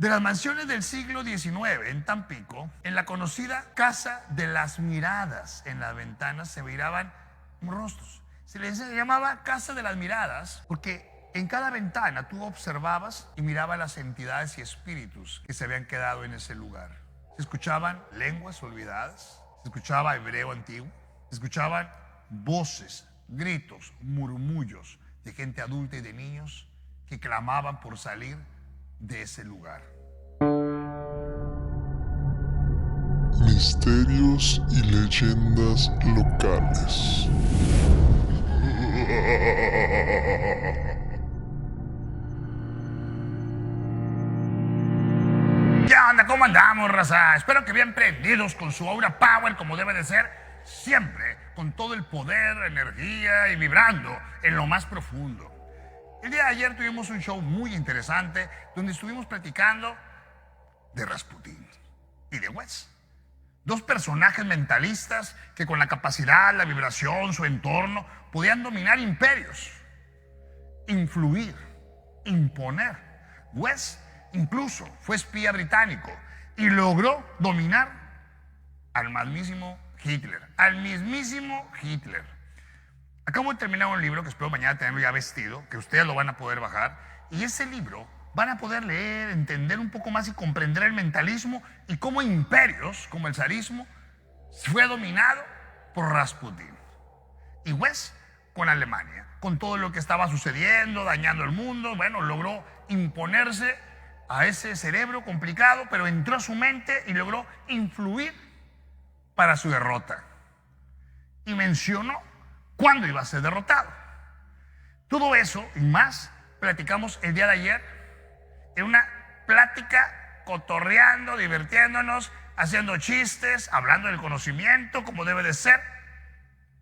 de las mansiones del siglo XIX en Tampico, en la conocida Casa de las Miradas. En las ventanas se miraban rostros. Se les llamaba Casa de las Miradas porque en cada ventana tú observabas y mirabas las entidades y espíritus que se habían quedado en ese lugar. Se escuchaban lenguas olvidadas, se escuchaba hebreo antiguo, se escuchaban voces, gritos, murmullos de gente adulta y de niños que clamaban por salir de ese lugar. Misterios y leyendas locales. ¿Qué onda? ¿Cómo andamos, raza? Espero que bien prendidos con su aura power como debe de ser, siempre con todo el poder, energía y vibrando en lo más profundo. El día de ayer tuvimos un show muy interesante donde estuvimos platicando de Rasputín y de Wes. Dos personajes mentalistas que con la capacidad, la vibración, su entorno, podían dominar imperios, influir, imponer. Wes incluso fue espía británico y logró dominar al mismísimo Hitler. Acabo de terminar un libro que espero mañana tenerlo ya vestido, que ustedes lo van a poder bajar, y ese libro van a poder leer, entender un poco más y comprender el mentalismo y cómo imperios como el zarismo fue dominado por Rasputín. Y Wes con Alemania, con todo lo que estaba sucediendo, dañando el mundo, bueno, logró imponerse a ese cerebro complicado, pero entró a su mente y logró influir para su derrota. Y mencionó cuándo iba a ser derrotado. Todo eso y más platicamos el día de ayer en una plática cotorreando, divirtiéndonos, haciendo chistes, hablando del conocimiento como debe de ser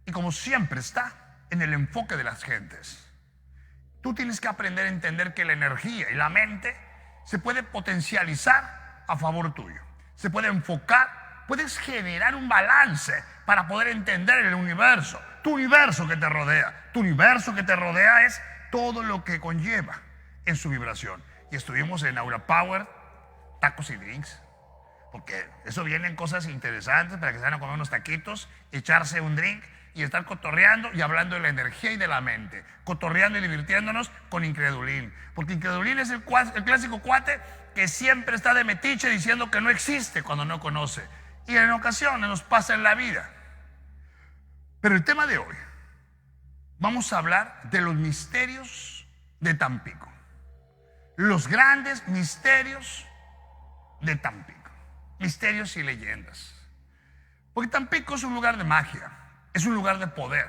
y como siempre está en el enfoque de las gentes. Tú tienes que aprender a entender que la energía y la mente se puede potencializar a favor tuyo, se puede enfocar, puedes generar un balance para poder entender el universo, tu universo que te rodea. Tu universo que te rodea es todo lo que conlleva en su vibración. Y estuvimos en Aura Power, tacos y drinks, porque eso vienen cosas interesantes para que se vayan a comer unos taquitos, echarse un drink y estar cotorreando y hablando de la energía y de la mente, cotorreando y divirtiéndonos con Incredulín, porque Incredulín es el clásico cuate que siempre está de metiche diciendo que no existe cuando no conoce, y en ocasiones nos pasa en la vida. Pero el tema de hoy, vamos a hablar de los misterios de Tampico, los grandes misterios de Tampico, misterios y leyendas. Porque Tampico es un lugar de magia, es un lugar de poder,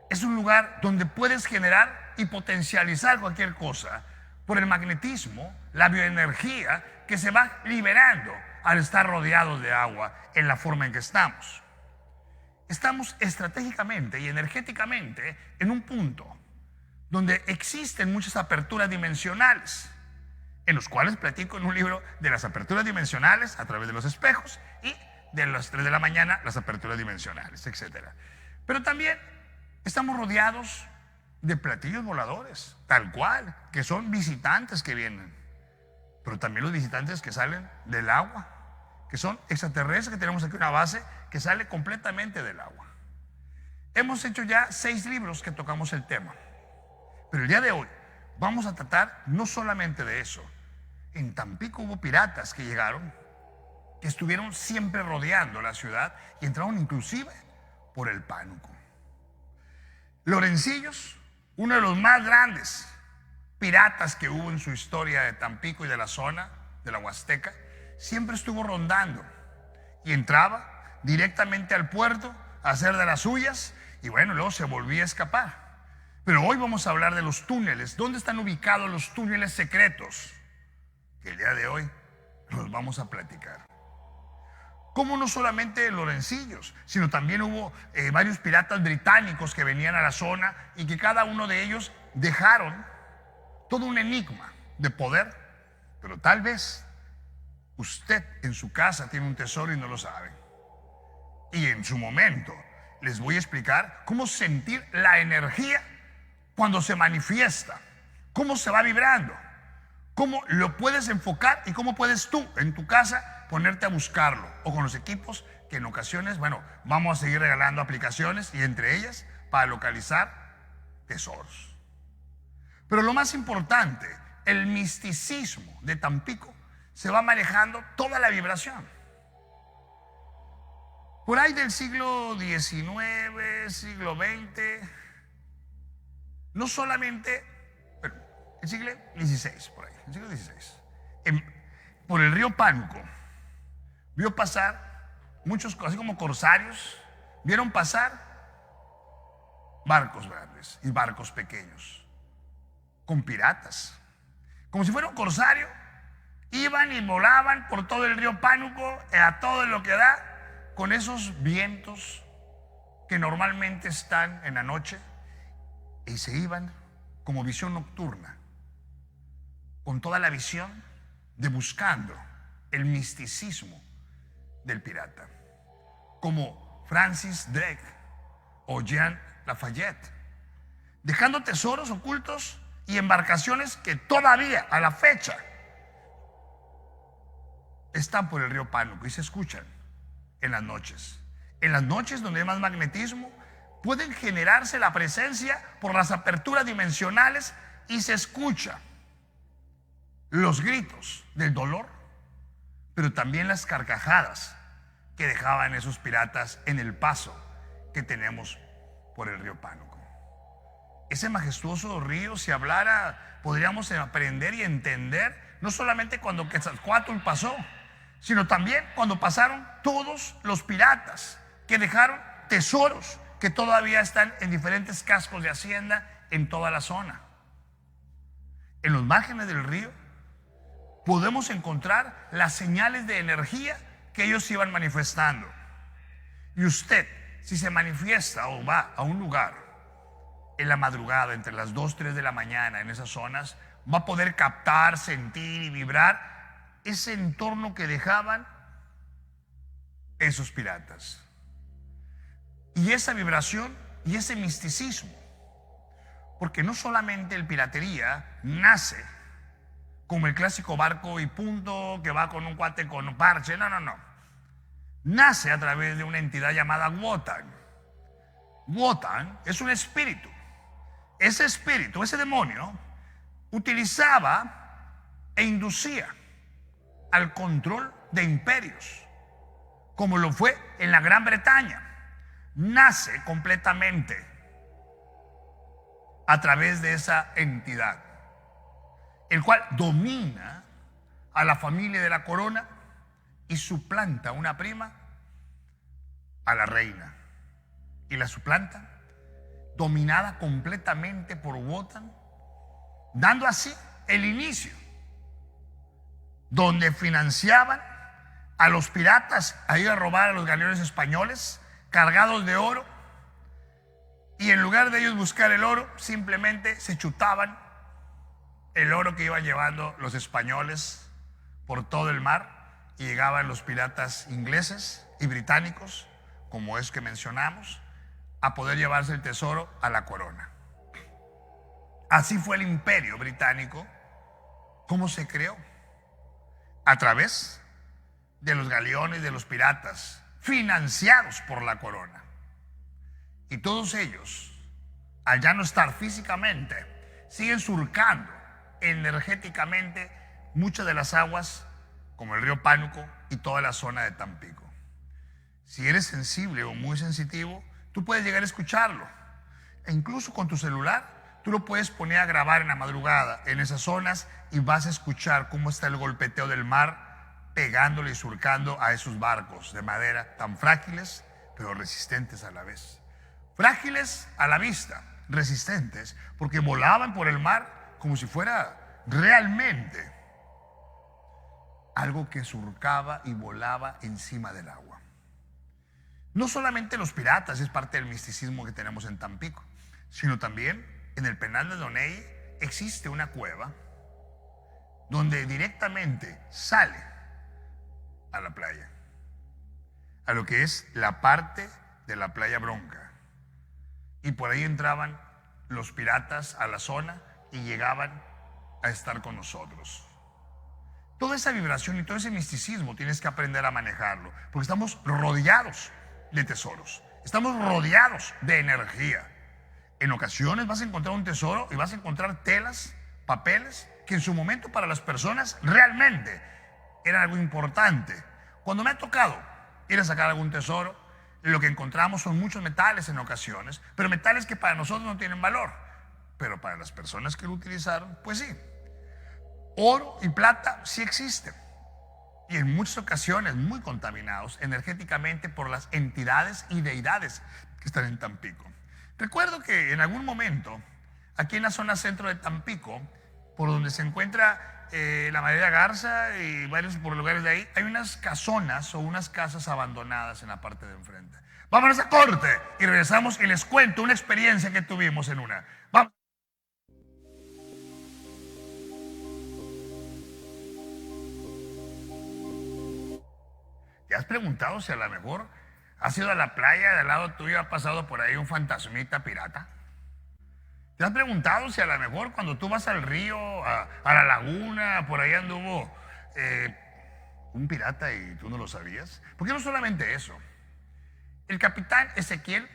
es un lugar donde puedes generar y potencializar cualquier cosa por el magnetismo, la bioenergía que se va liberando al estar rodeados de agua en la forma en que estamos. Estamos estratégicamente y energéticamente en un punto donde existen muchas aperturas dimensionales, en los cuales platico en un libro de las aperturas dimensionales a través de los espejos y de las 3 de la mañana las aperturas dimensionales, etc. Pero también estamos rodeados de platillos voladores, tal cual, que son visitantes que vienen, pero también los visitantes que salen del agua, que son extraterrestres, que tenemos aquí una base que sale completamente del agua. Hemos hecho ya 6 libros que tocamos el tema, pero el día de hoy vamos a tratar no solamente de eso. En Tampico hubo piratas que llegaron, que estuvieron siempre rodeando la ciudad y entraron inclusive por el Pánuco. Lorencillos, uno de los más grandes piratas que hubo en su historia de Tampico y de la zona de la Huasteca, siempre estuvo rondando y entraba directamente al puerto a hacer de las suyas y bueno, luego se volvía a escapar. Pero hoy vamos a hablar de los túneles. ¿Dónde están ubicados los túneles secretos? Que el día de hoy los vamos a platicar. Como no solamente Lorencillos, sino también hubo varios piratas británicos que venían a la zona y que cada uno de ellos dejaron todo un enigma de poder, pero tal vez usted en su casa tiene un tesoro y no lo sabe. Y en su momento les voy a explicar cómo sentir la energía cuando se manifiesta, cómo se va vibrando, cómo lo puedes enfocar y cómo puedes tú en tu casa ponerte a buscarlo, o con los equipos que en ocasiones, bueno, vamos a seguir regalando aplicaciones y entre ellas para localizar tesoros. Pero lo más importante, el misticismo de Tampico se va manejando toda la vibración. Por ahí del siglo XIX, siglo XX, no solamente, bueno, el siglo XVI, por ahí, el siglo XVI, por el río Pánuco, vio pasar muchos, así como corsarios, vieron pasar barcos grandes y barcos pequeños, con piratas. Como si fuera un corsario, iban y volaban por todo el río Pánuco, a todo lo que da, con esos vientos que normalmente están en la noche, y se iban como visión nocturna, con toda la visión de buscando el misticismo del pirata, como Francis Drake o Jean Lafayette, dejando tesoros ocultos y embarcaciones que todavía a la fecha están por el río Pánuco y se escuchan en las noches. En las noches donde hay más magnetismo, pueden generarse la presencia por las aperturas dimensionales y se escucha los gritos del dolor, pero también las carcajadas que dejaban esos piratas en el paso que tenemos por el río Pánuco. Ese majestuoso río, si hablara, podríamos aprender y entender, no solamente cuando Quetzalcóatl pasó, sino también cuando pasaron todos los piratas que dejaron tesoros que todavía están en diferentes cascos de hacienda en toda la zona. En los márgenes del río podemos encontrar las señales de energía que ellos iban manifestando. Y usted, si se manifiesta o va a un lugar en la madrugada, entre las 2, 3 de la mañana, en esas zonas, va a poder captar, sentir y vibrar ese entorno que dejaban esos piratas. Y esa vibración y ese misticismo. Porque no solamente el piratería nace como el clásico barco y punto que va con un cuate con un parche. No, no, no. Nace a través de una entidad llamada Wotan. Wotan es un espíritu. Ese espíritu, ese demonio, utilizaba e inducía al control de imperios, como lo fue en la Gran Bretaña. Nace completamente a través de esa entidad, el cual domina a la familia de la corona y suplanta a una prima a la reina, y la suplanta dominada completamente por Wotan, dando así el inicio donde financiaban a los piratas a ir a robar a los galeones españoles cargados de oro, y en lugar de ellos buscar el oro, simplemente se chutaban el oro que iban llevando los españoles por todo el mar, y llegaban los piratas ingleses y británicos, como es que mencionamos, a poder llevarse el tesoro a la corona. Así fue el imperio británico. ¿Cómo se creó? A través de los galeones de los piratas, financiados por la corona. Y todos ellos, al ya no estar físicamente, siguen surcando energéticamente muchas de las aguas, como el río Pánuco y toda la zona de Tampico. Si eres sensible o muy sensitivo, tú puedes llegar a escucharlo. E incluso con tu celular, tú lo puedes poner a grabar en la madrugada en esas zonas y vas a escuchar cómo está el golpeteo del mar pegándole y surcando a esos barcos de madera tan frágiles, pero resistentes a la vez. Frágiles a la vista, resistentes, porque volaban por el mar como si fuera realmente algo que surcaba y volaba encima del agua. No solamente los piratas es parte del misticismo que tenemos en Tampico, sino también en el penal de Doney existe una cueva donde directamente sale a la playa, a lo que es la parte de la playa Bronca. Y por ahí entraban los piratas a la zona y llegaban a estar con nosotros. Toda esa vibración y todo ese misticismo tienes que aprender a manejarlo, porque estamos rodeados de tesoros, estamos rodeados de energía. En ocasiones vas a encontrar un tesoro y vas a encontrar telas, papeles, que en su momento para las personas realmente eran algo importante. Cuando me ha tocado ir a sacar algún tesoro, lo que encontramos son muchos metales en ocasiones, pero metales que para nosotros no tienen valor, pero para las personas que lo utilizaron, pues sí. Oro y plata sí existen, y en muchas ocasiones muy contaminados energéticamente por las entidades y deidades que están en Tampico. Recuerdo que en algún momento, aquí en la zona centro de Tampico, por donde se encuentra la Madera Garza y varios lugares de ahí, hay unas casonas o unas casas abandonadas en la parte de enfrente. Vámonos a corte y regresamos y les cuento una experiencia que tuvimos en una. Vamos. ¿Te has preguntado si a lo mejor has ido a la playa de al lado tuyo y ha pasado por ahí un fantasmita pirata? ¿Te has preguntado si a lo mejor cuando tú vas al río, a la laguna, por ahí anduvo un pirata y tú no lo sabías? Porque no solamente eso. El capitán Ezequiel,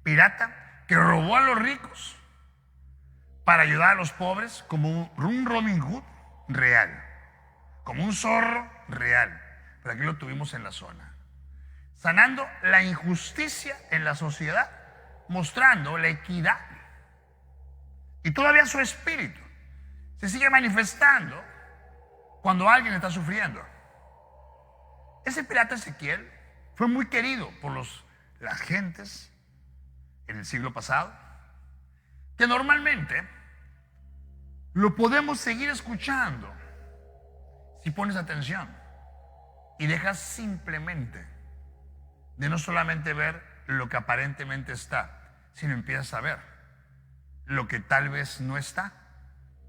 pirata, que robó a los ricos para ayudar a los pobres, como un Robin Hood real, como un zorro real. Pero aquí lo tuvimos en la zona, sanando la injusticia en la sociedad, mostrando la equidad. Y todavía su espíritu se sigue manifestando cuando alguien está sufriendo. Ese pirata Ezequiel fue muy querido por las gentes en el siglo pasado, que normalmente lo podemos seguir escuchando si pones atención y dejas simplemente de no solamente ver lo que aparentemente está, sino empiezas a ver lo que tal vez no está,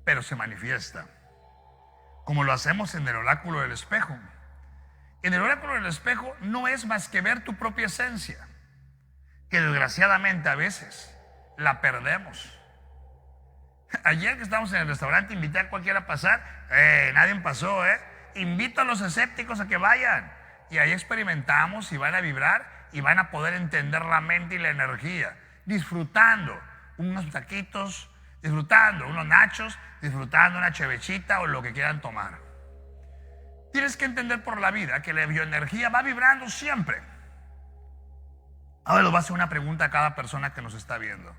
pero se manifiesta, como lo hacemos en el oráculo del espejo. En el oráculo del espejo no es más que ver tu propia esencia, que desgraciadamente a veces la perdemos. Ayer que estábamos en el restaurante, invité a cualquiera a pasar, nadie pasó, invito a los escépticos a que vayan, y ahí experimentamos y van a vibrar y van a poder entender la mente y la energía, disfrutando unos taquitos, disfrutando unos nachos, disfrutando una chevechita o lo que quieran tomar. Tienes que entender por la vida que la bioenergía va vibrando siempre. Ahora les voy a hacer una pregunta a cada persona que nos está viendo.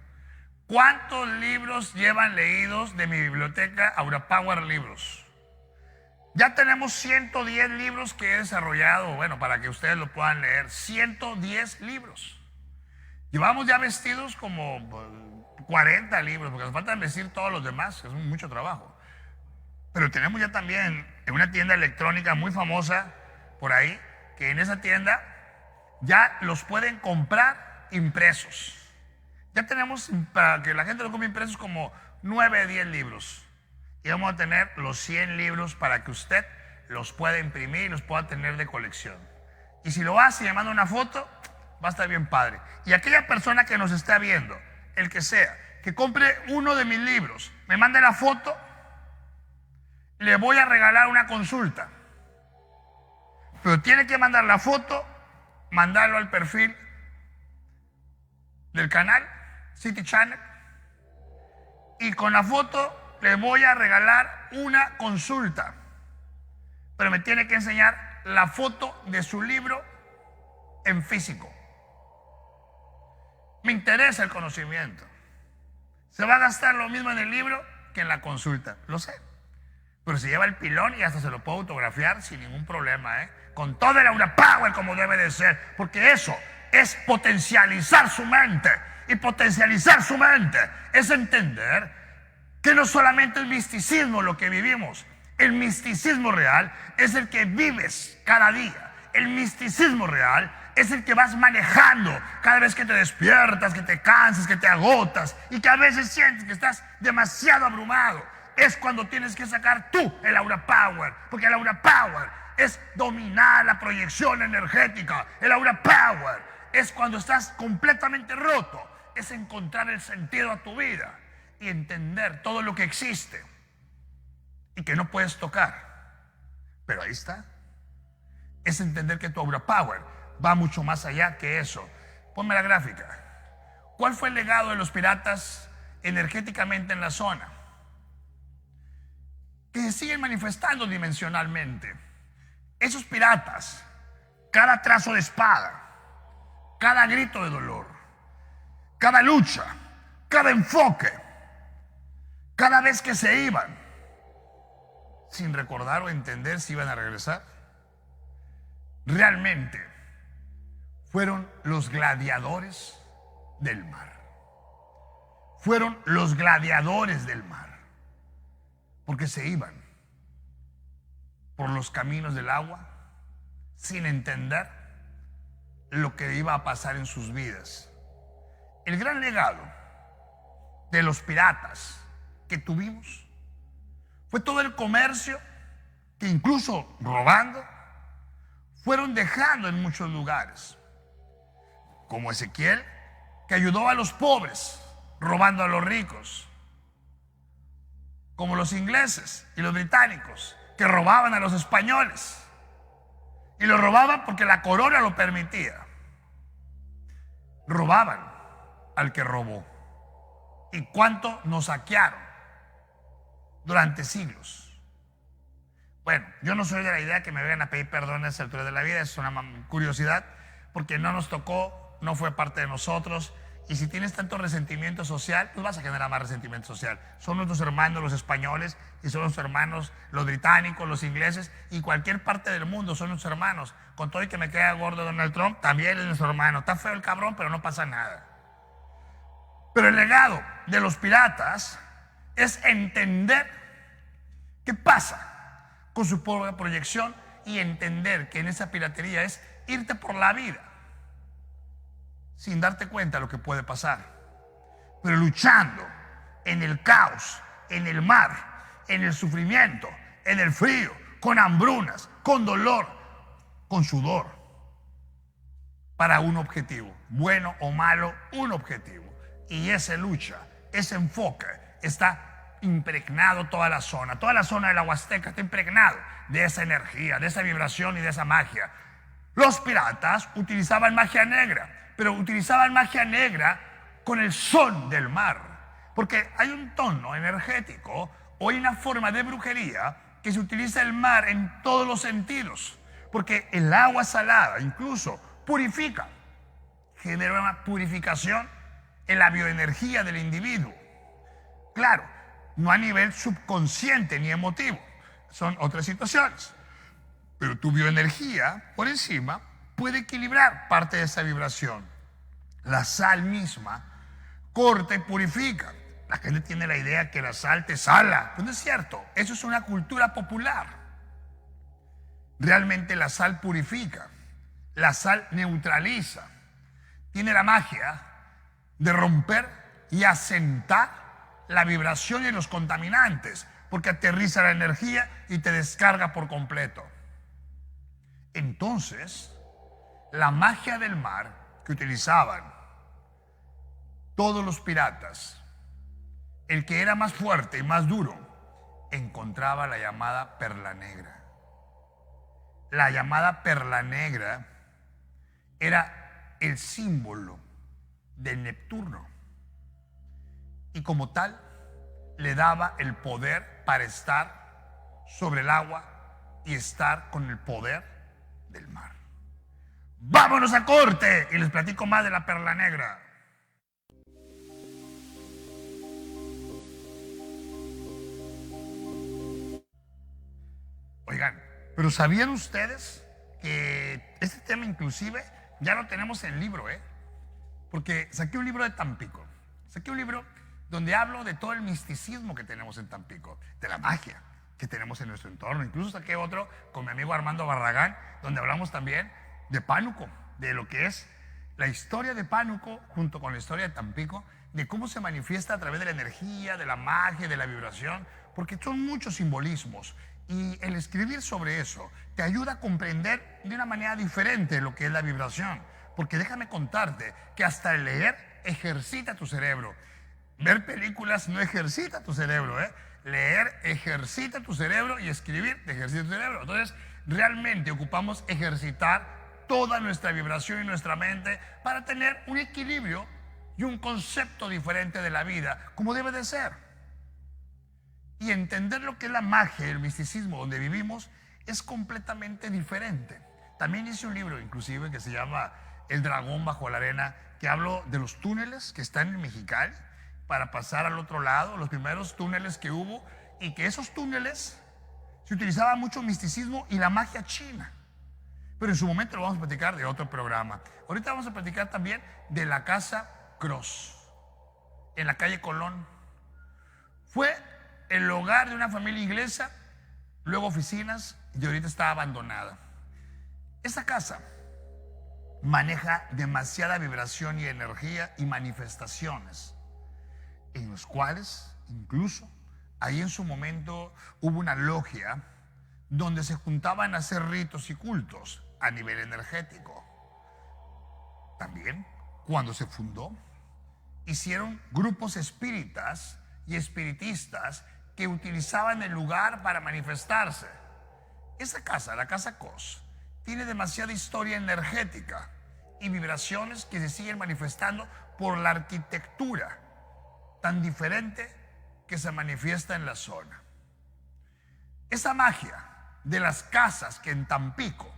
¿Cuántos libros llevan leídos de mi biblioteca Aura Power Libros? Ya tenemos 110 libros que he desarrollado, bueno, para que ustedes lo puedan leer. 110 libros. Llevamos ya vestidos como 40 libros, porque nos faltan vestir todos los demás, que es mucho trabajo. Pero tenemos ya también en una tienda electrónica muy famosa por ahí, que en esa tienda ya los pueden comprar impresos. Ya tenemos, para que la gente lo compre impresos, como 9, 10 libros. Y vamos a tener los 100 libros para que usted los pueda imprimir y los pueda tener de colección. Y si lo hace y me manda una foto, va a estar bien padre. Y aquella persona que nos está viendo, el que sea, que compre uno de mis libros, me mande la foto, le voy a regalar una consulta. Pero tiene que mandar la foto, mandarlo al perfil del canal City Channel, y con la foto le voy a regalar una consulta. Pero me tiene que enseñar la foto de su libro en físico. Me interesa el conocimiento. Se va a gastar lo mismo en el libro que en la consulta, lo sé. Pero se lleva el pilón y hasta se lo puedo autografiar sin ningún problema, con todo el Aura Power como debe de ser, porque eso es potencializar su mente. Y potencializar su mente es entender que no solamente el misticismo lo que vivimos, el misticismo real es el que vives cada día. El misticismo real es el que vas manejando cada vez que te despiertas, que te cansas, que te agotas y que a veces sientes que estás demasiado abrumado. Es cuando tienes que sacar tú el Aura Power, porque el Aura Power es dominar la proyección energética. El Aura Power es cuando estás completamente roto, es encontrar el sentido a tu vida y entender todo lo que existe y que no puedes tocar, Pero ahí está. Es entender que tu aura power va mucho más allá que eso. Ponme la gráfica. ¿Cuál fue el legado de los piratas energéticamente en la zona? Que se siguen manifestando dimensionalmente. Esos piratas, cada trazo de espada, cada grito de dolor, cada lucha, cada enfoque, cada vez que se iban, sin recordar o entender si iban a regresar, realmente fueron los gladiadores del mar. Fueron los gladiadores del mar, porque se iban por los caminos del agua sin entender lo que iba a pasar en sus vidas. El gran legado de los piratas que tuvimos fue todo el comercio que, incluso robando, fueron dejando en muchos lugares, como Ezequiel, que ayudó a los pobres robando a los ricos, como los ingleses y los británicos, que robaban a los españoles, y lo robaban porque la corona lo permitía. Robaban al que robó. ¿Y cuánto nos saquearon durante siglos? Bueno, yo no soy de la idea que me vengan a pedir perdón a esa altura de la vida, es una curiosidad, porque no nos tocó, no fue parte de nosotros. Y si tienes tanto resentimiento social, pues vas a generar más resentimiento social. Son nuestros hermanos los españoles, y son nuestros hermanos los británicos, los ingleses, y cualquier parte del mundo son nuestros hermanos. Con todo y que me queda gordo Donald Trump, también es nuestro hermano. Está feo el cabrón, pero no pasa nada. Pero el legado de los piratas es entender qué pasa con su propia proyección, y entender que en esa piratería es irte por la vida sin darte cuenta de lo que puede pasar, pero luchando en el caos, en el mar, en el sufrimiento, en el frío, con hambrunas, con dolor, con sudor, para un objetivo, bueno o malo, un objetivo. Y esa lucha, ese enfoque está impregnado toda la zona de la Huasteca está impregnado de esa energía, de esa vibración y de esa magia. Los piratas utilizaban magia negra, pero utilizaban magia negra con el son del mar, porque hay un tono energético o hay una forma de brujería que se utiliza el mar en todos los sentidos, porque el agua salada incluso purifica, genera una purificación en la bioenergía del individuo. Claro, no a nivel subconsciente ni emotivo, son otras situaciones, pero tu bioenergía por encima puede equilibrar parte de esa vibración. La sal misma corta y purifica. La gente tiene la idea que la sal te sala. Pues no es cierto. Eso es una cultura popular. Realmente la sal purifica. La sal neutraliza. Tiene la magia de romper y asentar la vibración y los contaminantes, porque aterriza la energía y te descarga por completo. Entonces, la magia del mar que utilizaban todos los piratas, el que era más fuerte y más duro, encontraba la llamada perla negra. La llamada perla negra era el símbolo de Neptuno, y como tal le daba el poder para estar sobre el agua y estar con el poder del mar. ¡Vámonos a corte! Y les platico más de la perla negra. Oigan, pero ¿sabían ustedes que este tema inclusive ya lo tenemos en libro, Porque saqué un libro de Tampico. Saqué un libro donde hablo de todo el misticismo que tenemos en Tampico, de la magia que tenemos en nuestro entorno. Incluso saqué otro con mi amigo Armando Barragán, donde hablamos también de Pánuco, de lo que es la historia de Pánuco junto con la historia de Tampico, de cómo se manifiesta a través de la energía, de la magia, de la vibración, porque son muchos simbolismos. Y el escribir sobre eso te ayuda a comprender de una manera diferente lo que es la vibración. Porque déjame contarte que hasta el leer ejercita tu cerebro. Ver películas no ejercita tu cerebro, leer ejercita tu cerebro y escribir te ejercita tu cerebro. Entonces, realmente ocupamos ejercitar toda nuestra vibración y nuestra mente para tener un equilibrio y un concepto diferente de la vida, como debe de ser. Y entender lo que es la magia y el misticismo donde vivimos es completamente diferente. También hice un libro, inclusive, que se llama El dragón bajo la arena, que hablo de los túneles que están en Mexicali para pasar al otro lado, los primeros túneles que hubo, y que esos túneles se utilizaba mucho misticismo y la magia china. Pero en su momento lo vamos a platicar de otro programa. Ahorita vamos a platicar también de la Casa Cross, en la calle Colón. Fue el hogar de una familia inglesa, luego oficinas, y ahorita está abandonada. Esa casa maneja demasiada vibración y energía y manifestaciones, en los cuales incluso ahí en su momento hubo una logia donde se juntaban a hacer ritos y cultos a nivel energético. También, cuando se fundó, hicieron grupos espíritas y espiritistas que utilizaban el lugar para manifestarse. Esa casa, la Casa Cos, tiene demasiada historia energética y vibraciones que se siguen manifestando por la arquitectura tan diferente que se manifiesta en la zona. Esa magia de las casas que en Tampico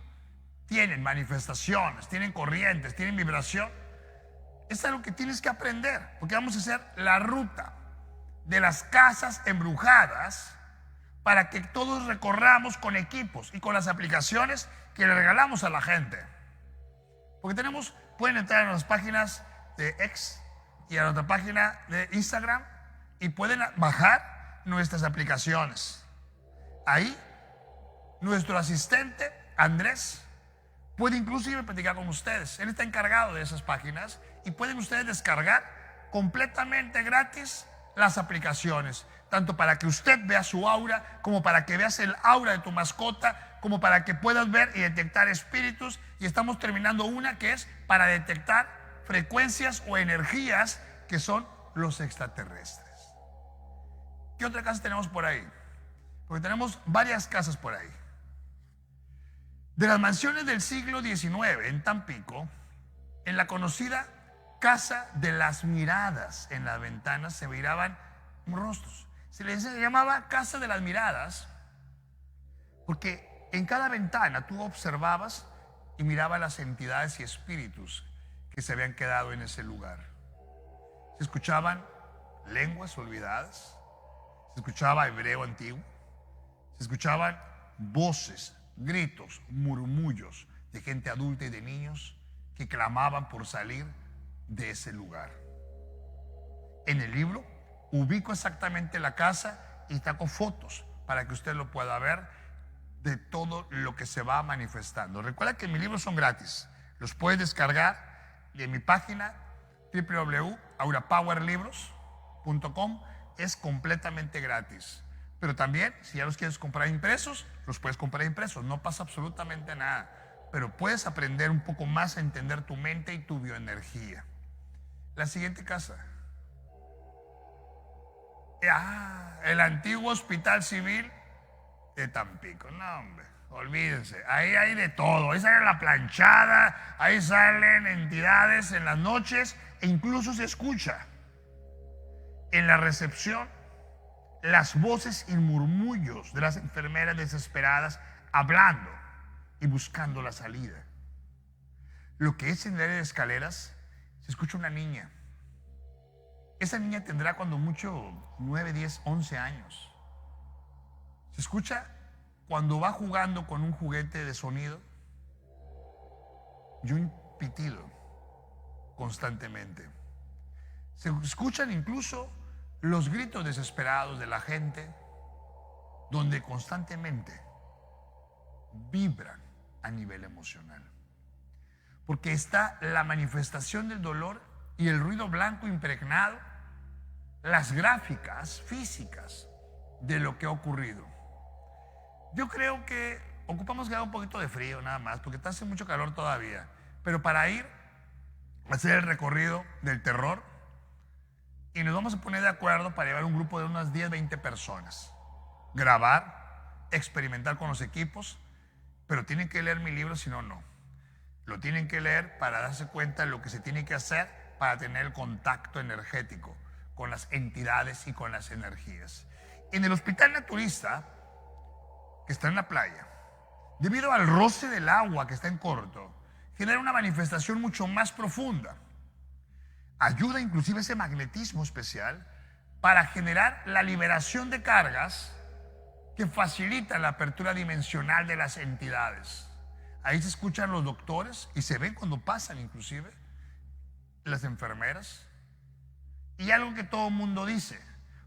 tienen manifestaciones, tienen corrientes, tienen vibración, es algo que tienes que aprender, porque vamos a hacer la ruta de las casas embrujadas para que todos recorramos con equipos y con las aplicaciones que le regalamos a la gente. Porque pueden entrar en las páginas de X y a nuestra página de Instagram y pueden bajar nuestras aplicaciones. Ahí, nuestro asistente, Andrés, puede inclusive platicar con ustedes. Él está encargado de esas páginas y pueden ustedes descargar completamente gratis las aplicaciones, tanto para que usted vea su aura, como para que veas el aura de tu mascota, como para que puedas ver y detectar espíritus. Y estamos terminando una que es para detectar frecuencias o energías que son los extraterrestres. ¿Qué otra casa tenemos por ahí? Porque tenemos varias casas por ahí. De las mansiones del siglo XIX en Tampico, en la conocida Casa de las Miradas, en las ventanas se miraban rostros. Se les llamaba Casa de las Miradas porque en cada ventana tú observabas y mirabas las entidades y espíritus que se habían quedado en ese lugar. Se escuchaban lenguas olvidadas, se escuchaba hebreo antiguo, se escuchaban voces, gritos, murmullos de gente adulta y de niños que clamaban por salir de ese lugar. En el libro ubico exactamente la casa y saco fotos para que usted lo pueda ver de todo lo que se va manifestando. Recuerda que mis libros son gratis, los puedes descargar de mi página www.aurapowerlibros.com. es completamente gratis. Pero también, si ya los quieres comprar impresos, los puedes comprar impresos, no pasa absolutamente nada. Pero puedes aprender un poco más a entender tu mente y tu bioenergía. La siguiente casa. El antiguo Hospital Civil de Tampico. No, hombre, olvídense. Ahí hay de todo. Ahí sale la planchada, ahí salen entidades en las noches e incluso se escucha en la recepción las voces y murmullos de las enfermeras desesperadas hablando y buscando la salida. Lo que es en el área de escaleras, se escucha una niña. Esa niña tendrá cuando mucho 9, 10, 11 años. Se escucha cuando va jugando con un juguete de sonido y un pitido constantemente. Se escuchan incluso los gritos desesperados de la gente, donde constantemente vibran a nivel emocional. Porque está la manifestación del dolor y el ruido blanco impregnado, las gráficas físicas de lo que ha ocurrido. Yo creo que ocupamos que haga un poquito de frío nada más, porque está haciendo mucho calor todavía. Pero para ir a hacer el recorrido del terror y nos vamos a poner de acuerdo para llevar un grupo de unas 10, 20 personas. Grabar, experimentar con los equipos, pero tienen que leer mi libro, si no, no. Lo tienen que leer para darse cuenta de lo que se tiene que hacer para tener el contacto energético con las entidades y con las energías. En el hospital naturista, que está en la playa, debido al roce del agua que está en corto, genera una manifestación mucho más profunda. Ayuda inclusive ese magnetismo especial para generar la liberación de cargas que facilita la apertura dimensional de las entidades. Ahí se escuchan los doctores y se ven cuando pasan inclusive las enfermeras. Y algo que todo el mundo dice,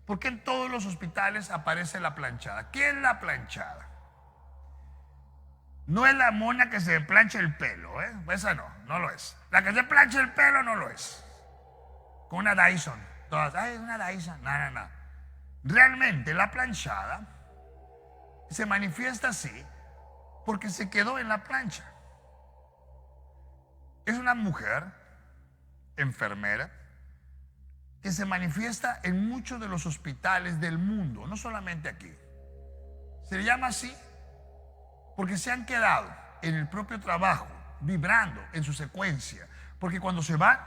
¿por qué en todos los hospitales aparece la planchada? ¿Qué es la planchada? No es la mona que se plancha el pelo, ¿eh? Esa no lo es. La que se plancha el pelo no lo es. Con una Dyson. Todas, ay, una Dyson. No. Realmente la planchada se manifiesta así porque se quedó en la plancha. Es una mujer enfermera que se manifiesta en muchos de los hospitales del mundo, no solamente aquí. Se le llama así porque se han quedado en el propio trabajo, vibrando en su secuencia, porque cuando se van,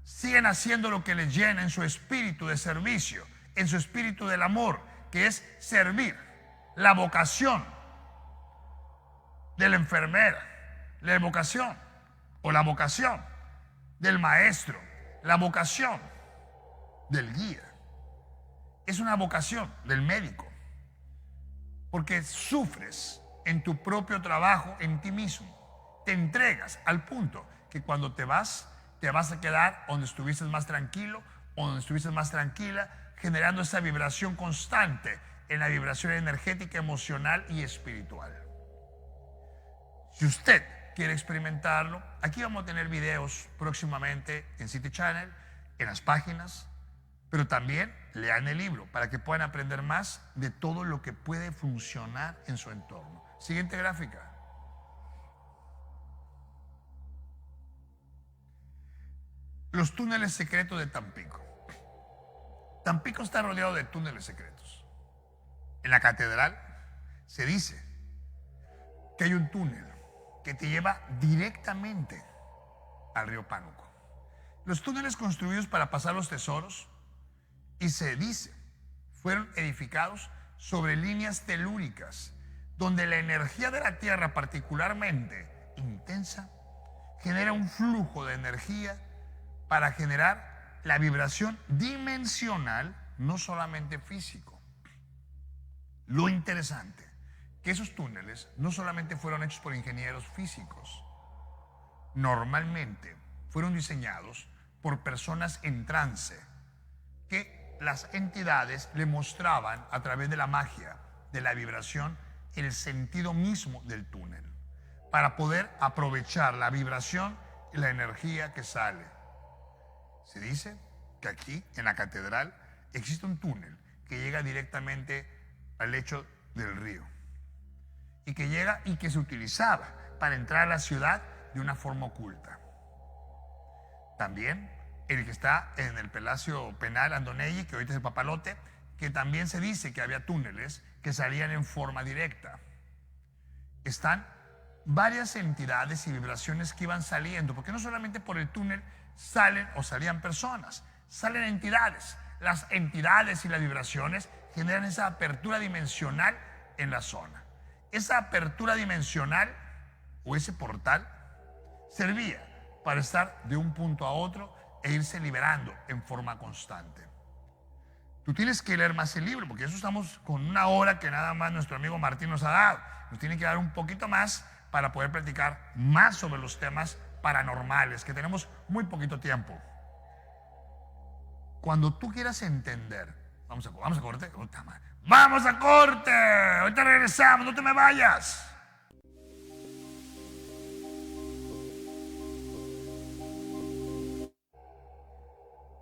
siguen haciendo lo que les llena en su espíritu de servicio, en su espíritu del amor, que es servir. La vocación de la enfermera, la vocación o la vocación del maestro, la vocación del guía, es una vocación del médico, porque sufres en tu propio trabajo, en ti mismo, te entregas al punto que cuando te vas a quedar donde estuviste más tranquilo o donde estuviste más tranquila, generando esa vibración constante en la vibración energética, emocional y espiritual. Si usted quiere experimentarlo, aquí vamos a tener videos próximamente en City Channel, en las páginas, pero también lean el libro para que puedan aprender más de todo lo que puede funcionar en su entorno. Siguiente gráfica. Los túneles secretos de Tampico. Tampico está rodeado de túneles secretos. En la catedral se dice que hay un túnel que te lleva directamente al río Pánuco. Los túneles construidos para pasar los tesoros, y se dice, fueron edificados sobre líneas telúricas, donde la energía de la Tierra, particularmente intensa, genera un flujo de energía para generar la vibración dimensional, no solamente físico. Lo interesante, que esos túneles no solamente fueron hechos por ingenieros físicos, normalmente fueron diseñados por personas en trance, que las entidades le mostraban a través de la magia, de la vibración, el sentido mismo del túnel, para poder aprovechar la vibración y la energía que sale. Se dice que aquí, en la catedral, existe un túnel que llega directamente al lecho del río y que llega y que se utilizaba para entrar a la ciudad de una forma oculta. También el que está en el Palacio Penal Andonelli, que ahorita es el Papalote, que también se dice que había túneles que salían en forma directa. Están varias entidades y vibraciones que iban saliendo, porque no solamente por el túnel salen o salían personas, salen entidades. Las entidades y las vibraciones generan esa apertura dimensional en la zona. Esa apertura dimensional o ese portal servía para estar de un punto a otro e irse liberando en forma constante. Tú tienes que leer más el libro, porque eso estamos con una hora que nada más nuestro amigo Martín nos ha dado. Nos tiene que dar un poquito más para poder platicar más sobre los temas paranormales, que tenemos muy poquito tiempo. Cuando tú quieras entender, vamos a corte, ¡vamos a corte! Ahorita regresamos, no te me vayas.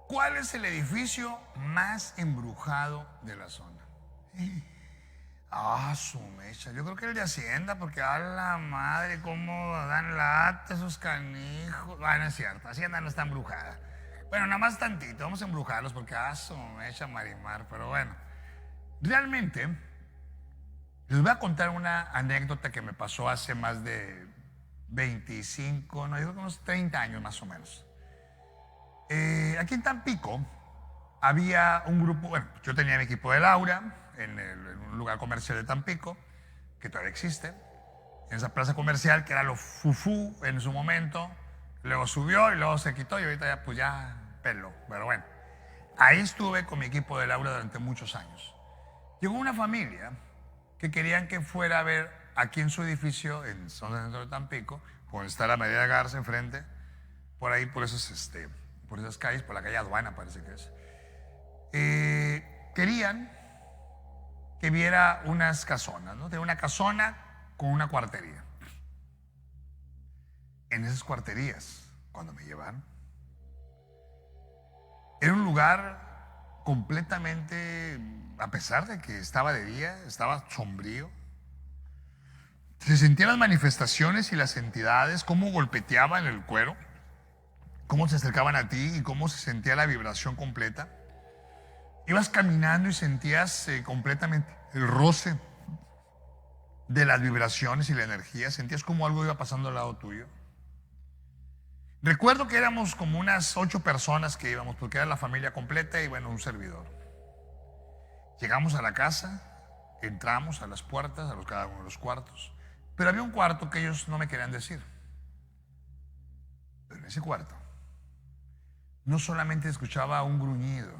¿Cuál es el edificio más embrujado de la zona? Su mecha. Yo creo que el de Hacienda, porque a la madre, cómo dan lata esos canijos. No es cierto, Hacienda no está embrujada. Bueno, nada más tantito, vamos a embrujarlos porque me echa Marimar, pero bueno. Realmente, les voy a contar una anécdota que me pasó hace más de 25, no, yo creo que unos 30 años más o menos. Aquí en Tampico había un grupo, bueno, yo tenía mi equipo de Laura en un lugar comercial de Tampico, que todavía existe, en esa plaza comercial que era lo fufú en su momento, luego subió y luego se quitó y ahorita ya pues ya pelo, pero bueno. Ahí estuve con mi equipo de Laura durante muchos años. Llegó una familia que querían que fuera a ver aquí en su edificio, en zona centro de Tampico, donde está la María Garza enfrente, por ahí, por esas calles, por la calle Aduana parece que es. Querían que viera unas casonas, ¿no? De una casona con una cuartería. En esas cuarterías, cuando me llevaron, era un lugar completamente, a pesar de que estaba de día, estaba sombrío. Se sentían las manifestaciones y las entidades, cómo golpeteaban el cuero, cómo se acercaban a ti y cómo se sentía la vibración completa. Ibas caminando y sentías completamente el roce de las vibraciones y la energía, sentías como algo iba pasando al lado tuyo. Recuerdo que éramos como unas 8 personas que íbamos, porque era la familia completa y bueno, un servidor. Llegamos a la casa, entramos a las puertas, cada uno de los cuartos, pero había un cuarto que ellos no me querían decir. Pero en ese cuarto no solamente escuchaba un gruñido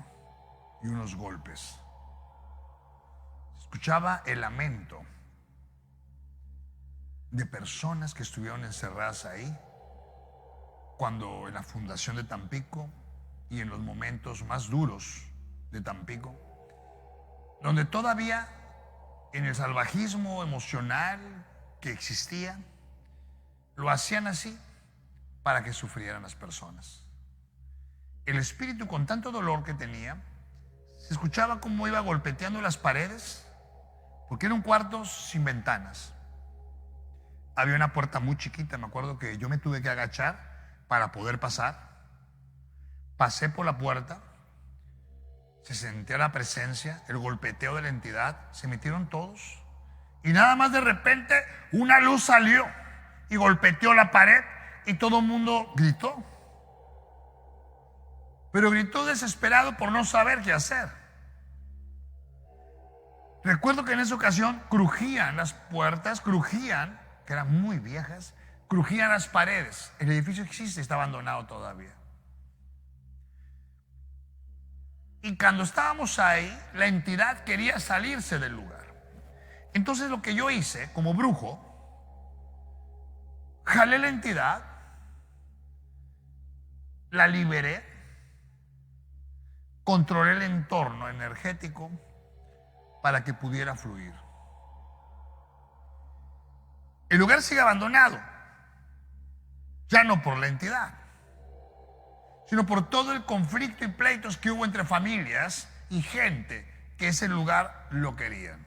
y unos golpes, escuchaba el lamento de personas que estuvieron encerradas ahí cuando en la fundación de Tampico y en los momentos más duros de Tampico, donde todavía en el salvajismo emocional que existía, lo hacían así para que sufrieran las personas. El espíritu, con tanto dolor que tenía, se escuchaba cómo iba golpeteando las paredes, porque era un cuarto sin ventanas. Había una puerta muy chiquita, me acuerdo que yo me tuve que agachar para poder pasar. Pasé por la puerta, se sentía la presencia, el golpeteo de la entidad, se metieron todos y nada más de repente una luz salió y golpeteó la pared y todo el mundo gritó. Pero gritó desesperado por no saber qué hacer. Recuerdo que en esa ocasión crujían las puertas, crujían, que eran muy viejas, crujían las paredes. El edificio existe, está abandonado todavía. Y cuando estábamos ahí, la entidad quería salirse del lugar. Entonces lo que yo hice como brujo, jalé la entidad, la liberé, controlé el entorno energético para que pudiera fluir. El lugar sigue abandonado, ya no por la entidad, sino por todo el conflicto y pleitos que hubo entre familias y gente que ese lugar lo querían.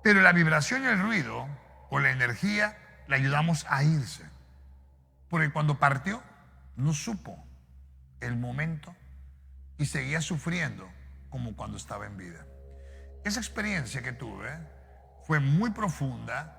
Pero la vibración y el ruido o la energía le ayudamos a irse, porque cuando partió no supo el momento y seguía sufriendo como cuando estaba en vida. Esa experiencia que tuve fue muy profunda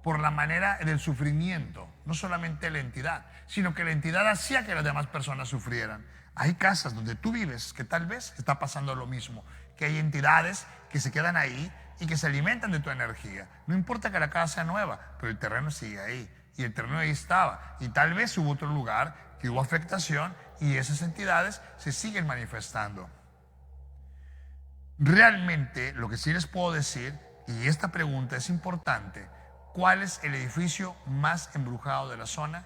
por la manera del sufrimiento, no solamente la entidad, sino que la entidad hacía que las demás personas sufrieran. Hay casas donde tú vives que tal vez está pasando lo mismo, que hay entidades que se quedan ahí y que se alimentan de tu energía. No importa que la casa sea nueva, pero el terreno sigue ahí y el terreno ahí estaba y tal vez hubo otro lugar que hubo afectación y esas entidades se siguen manifestando. Realmente lo que sí les puedo decir, y esta pregunta es importante, ¿cuál es el edificio más embrujado de la zona?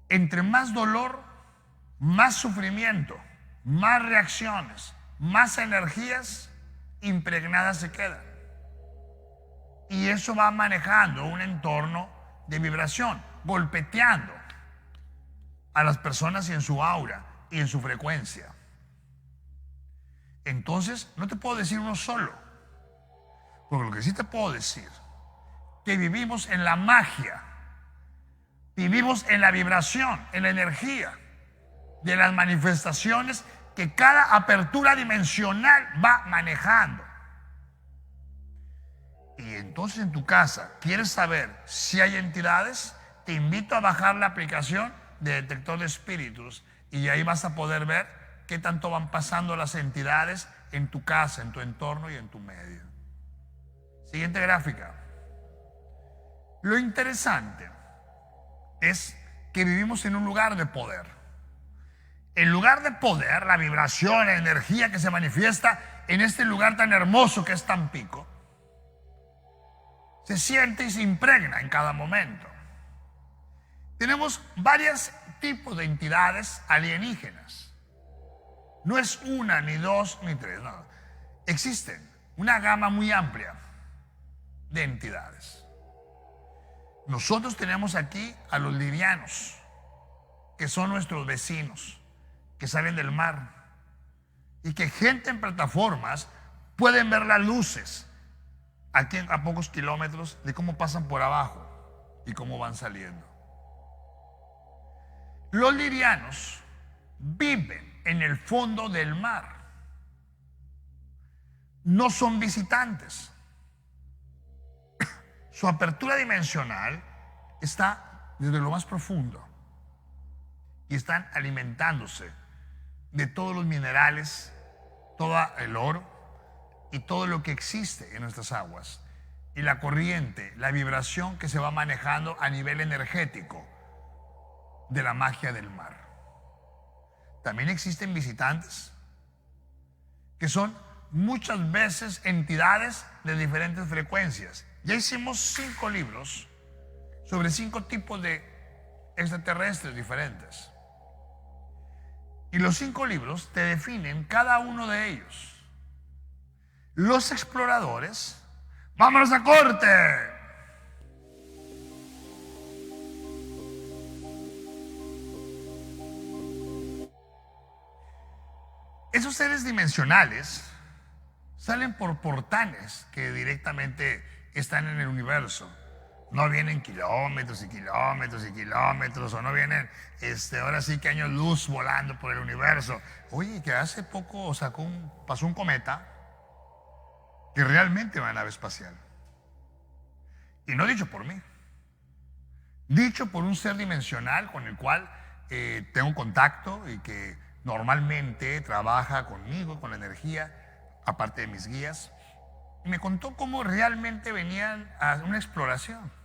Entre más dolor, más sufrimiento, más reacciones, más energías impregnadas se quedan. Y eso va manejando un entorno de vibración, golpeteando a las personas y en su aura y en su frecuencia. Entonces, no te puedo decir uno solo, porque lo que sí te puedo decir, que vivimos en la magia Vivimos en la vibración, en la energía de las manifestaciones que cada apertura dimensional va manejando. Y entonces en tu casa, ¿quieres saber si hay entidades? Te invito a bajar la aplicación de detector de espíritus y ahí vas a poder ver qué tanto van pasando las entidades en tu casa, en tu entorno y en tu medio. Siguiente gráfica. Lo interesante es que vivimos en un lugar de poder. El lugar de poder, la vibración, la energía que se manifiesta en este lugar tan hermoso que es Tampico, se siente y se impregna en cada momento. Tenemos varios tipos de entidades alienígenas. No es una, ni dos, ni tres, no. Existen una gama muy amplia de entidades. Nosotros tenemos aquí a los lirianos, que son nuestros vecinos, que salen del mar y que gente en plataformas pueden ver las luces aquí a pocos kilómetros de cómo pasan por abajo y cómo van saliendo. Los lirianos viven en el fondo del mar. No son visitantes. Su apertura dimensional está desde lo más profundo y están alimentándose de todos los minerales, todo el oro y todo lo que existe en nuestras aguas. Y la corriente, la vibración que se va manejando a nivel energético de la magia del mar. También existen visitantes que son muchas veces entidades de diferentes frecuencias. Ya hicimos 5 libros sobre 5 tipos de extraterrestres diferentes. Y los 5 libros te definen cada uno de ellos. Los exploradores, ¡vámonos a corte! Esos seres dimensionales salen por portales que directamente están en el universo. No vienen kilómetros y kilómetros y kilómetros, o no vienen, ahora sí que años luz volando por el universo. Oye, que hace poco pasó un cometa que realmente va en nave espacial. Y no dicho por mí, dicho por un ser dimensional con el cual tengo contacto y que normalmente trabaja conmigo, con la energía, aparte de mis guías. Y me contó cómo realmente venían a una exploración.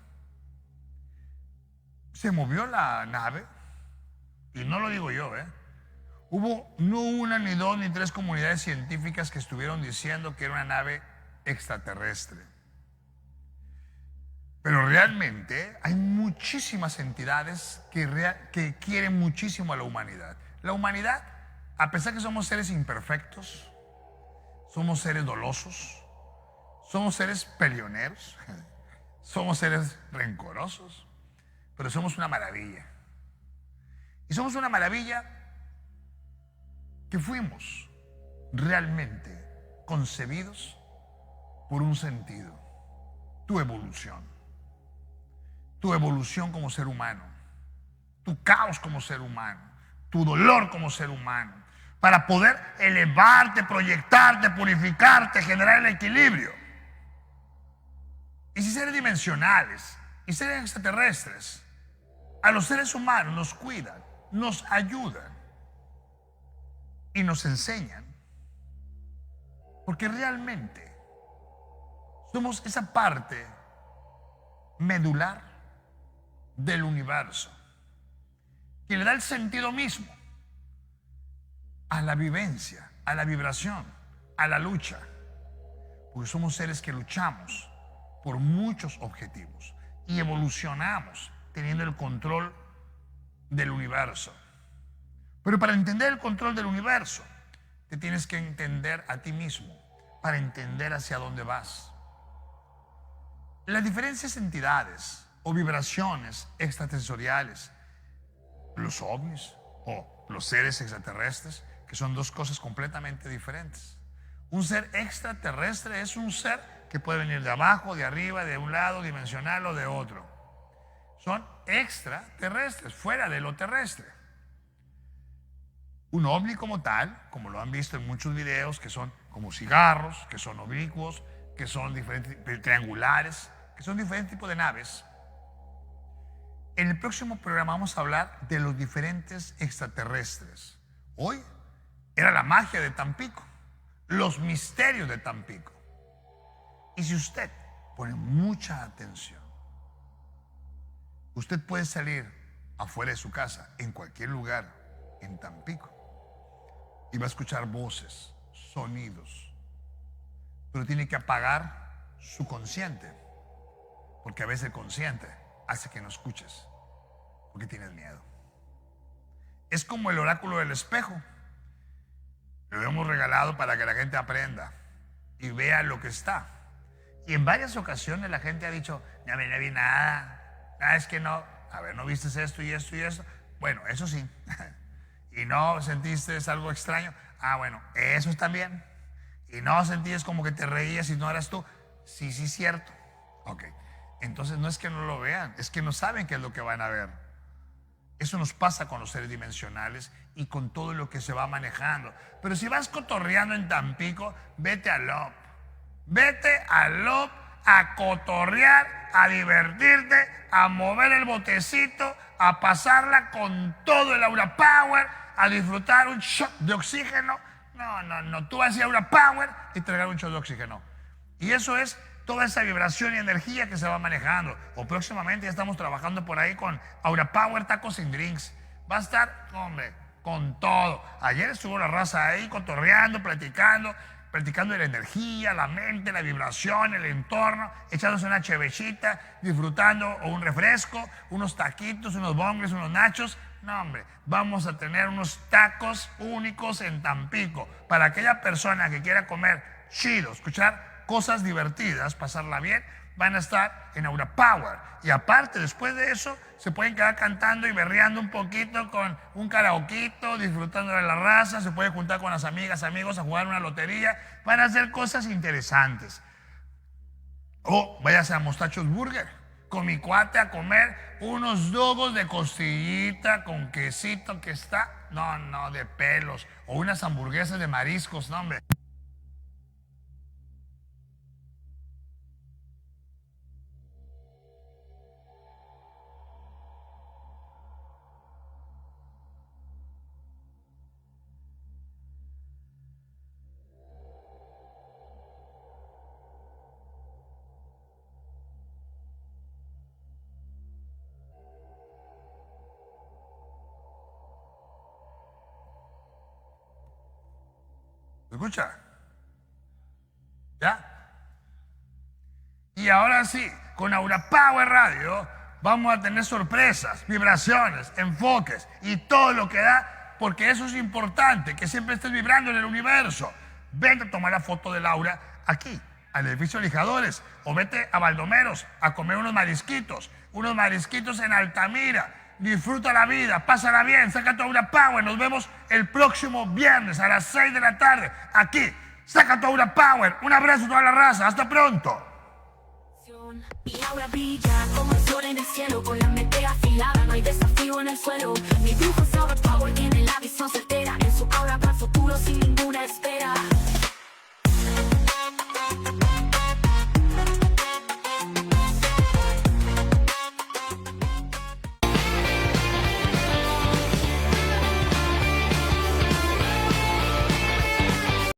Se movió la nave, y no lo digo yo, Hubo no una, ni dos, ni tres comunidades científicas que estuvieron diciendo que era una nave extraterrestre. Pero realmente hay muchísimas entidades que quieren muchísimo a la humanidad. La humanidad, a pesar que somos seres imperfectos, somos seres dolosos, somos seres peleoneros, somos seres rencorosos, pero somos una maravilla. Y somos una maravilla que fuimos realmente concebidos por un sentido: tu evolución como ser humano, tu caos como ser humano, tu dolor como ser humano, para poder elevarte, proyectarte, purificarte, generar el equilibrio. Y si seres dimensionales y seres extraterrestres a los seres humanos nos cuidan, nos ayudan y nos enseñan, porque realmente somos esa parte medular del universo que le da el sentido mismo a la vivencia, a la vibración, a la lucha, porque somos seres que luchamos por muchos objetivos y evolucionamos teniendo el control del universo. Pero para entender el control del universo, te tienes que entender a ti mismo, para entender hacia dónde vas. Las diferentes entidades o vibraciones extrasensoriales, los ovnis o los seres extraterrestres, que son dos cosas completamente diferentes. Un ser extraterrestre es un ser que puede venir de abajo, de arriba, de un lado dimensional o de otro. son extraterrestres, fuera de lo terrestre. Un ovni como tal, como lo han visto en muchos videos, que son como cigarros, que son oblicuos, que son diferentes, triangulares, que son diferentes tipos de naves. En el próximo programa vamos a hablar de los diferentes extraterrestres. Hoy era la magia de Tampico, los misterios de Tampico. Y si usted pone mucha atención, usted puede salir afuera de su casa, en cualquier lugar, en Tampico, y va a escuchar voces, sonidos, pero tiene que apagar su consciente, porque a veces el consciente hace que no escuches, porque tienes miedo. Es como el oráculo del espejo. Lo hemos regalado para que la gente aprenda y vea lo que está. Y en varias ocasiones la gente ha dicho, no vi nada, es que no, a ver, ¿no viste esto y esto y esto? Bueno, eso sí. ¿Y no sentiste algo extraño? Ah, bueno, eso también. ¿Y no sentías como que te reías y no eras tú? Sí, cierto. Ok. Entonces no es que no lo vean, es que no saben qué es lo que van a ver. Eso nos pasa con los seres dimensionales y con todo lo que se va manejando. Pero si vas cotorreando en Tampico, vete al LOP. Vete al LOP a cotorrear, a divertirte, a mover el botecito, a pasarla con todo el Aura Power, a disfrutar un shot de oxígeno. No, tú vas a ir a Aura Power y te regalan un shot de oxígeno. Y eso es toda esa vibración y energía que se va manejando. O próximamente ya estamos trabajando por ahí con Aura Power Tacos and Drinks. Va a estar, hombre, con todo. Ayer estuvo la raza ahí cotorreando, platicando de la energía, la mente, la vibración, el entorno, echándose una chevechita, disfrutando o un refresco, unos taquitos, unos bongles, unos nachos. No, hombre, vamos a tener unos tacos únicos en Tampico para aquella persona que quiera comer chido, escuchar cosas divertidas, pasarla bien. Van a estar en Aura Power. Y aparte, después de eso, se pueden quedar cantando y berreando un poquito con un karaoquito, disfrutando de la raza. Se puede juntar con las amigas, amigos a jugar una lotería. Van a hacer cosas interesantes. O váyase a Mostachos Burger con mi cuate a comer unos dogos de costillita con quesito que está, no, de pelos. O unas hamburguesas de mariscos, no, hombre. ¿Escucha? ¿Ya? Y ahora sí, con Aura Power Radio vamos a tener sorpresas, vibraciones, enfoques y todo lo que da, porque eso es importante, que siempre estés vibrando en el universo. Vente a tomar la foto del Aura aquí, al edificio Lijadores, o vete a Baldomeros a comer unos marisquitos en Altamira. Disfruta la vida, pásala bien, saca tu Aura Power. Nos vemos el próximo viernes a las 6 de la tarde, aquí. Saca tu Aura Power. Un abrazo a toda la raza. Hasta pronto. Mi aura brilla como el sol en el cielo, con la mente afilada, no hay desafío en el suelo. Mi brujo es Aura Power, tiene la visión certera, en su aura va el futuro sin ninguna espera.